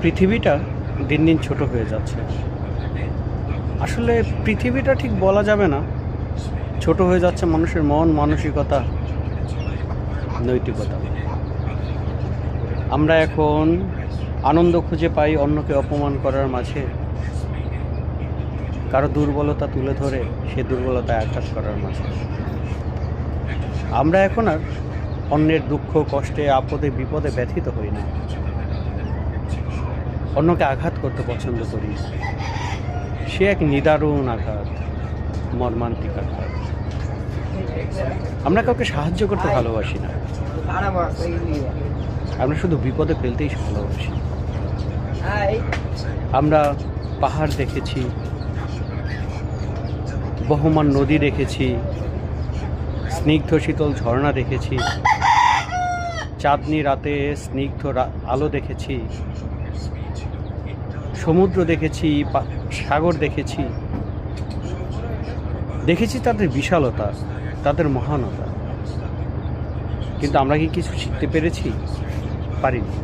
পৃথিবীটা দিন দিন ছোট হয়ে যাচ্ছে। আসলে পৃথিবীটা ঠিক বলা যাবে না, ছোট হয়ে যাচ্ছে মানুষের মন, মানসিকতা, নৈতিকতা। আমরা এখন আনন্দ খুঁজে পাই অন্যকে অপমান করার মাঝে, কারো দুর্বলতা তুলে ধরে সে দুর্বলতায় আঘাত করার মাঝে। আমরা এখন আর অন্যের দুঃখ, কষ্টে, আপদে, বিপদে ব্যথিত হই না, অন্যকে আঘাত করতে পছন্দ করি। সে এক নিদারুণ আঘাত, মর্মান্তিক আঘাত। আমরা কাউকে সাহায্য করতে ভালোবাসি না, আমরা শুধু বিপদে ফেলতেই ভালোবাসি। আমরা পাহাড় দেখেছি, বহমান নদী দেখেছি, স্নিগ্ধ শীতল ঝর্ণা দেখেছি, চাঁদনি রাতে স্নিগ্ধ আলো দেখেছি, সমুদ্র দেখেছি, সাগর দেখেছি। দেখেছি তাদের বিশালতা, তাদের মহানতা। কিন্তু আমরা কি কিছু শিখতে পেরেছি? পারিনি।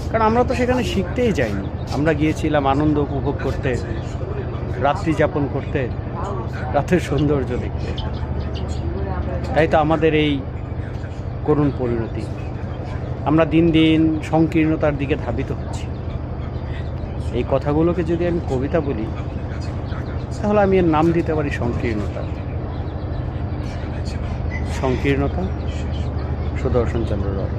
কারণ আমরা তো সেখানে শিখতেই যাইনি। আমরা গিয়েছিলাম আনন্দ উপভোগ করতে, রাত্রি যাপন করতে, রাতের সৌন্দর্য দেখতে। তাই তো আমাদের এই করুণ পরিণতি। আমরা দিন দিন সংকীর্ণতার দিকে ধাবিত হচ্ছি। এই কথাগুলোকে যদি আমি কবিতা বলি, তাহলে আমি এর নাম দিতে পারি সংকীর্ণতা। সংকীর্ণতা, সুদর্শন চন্দ্র রায়।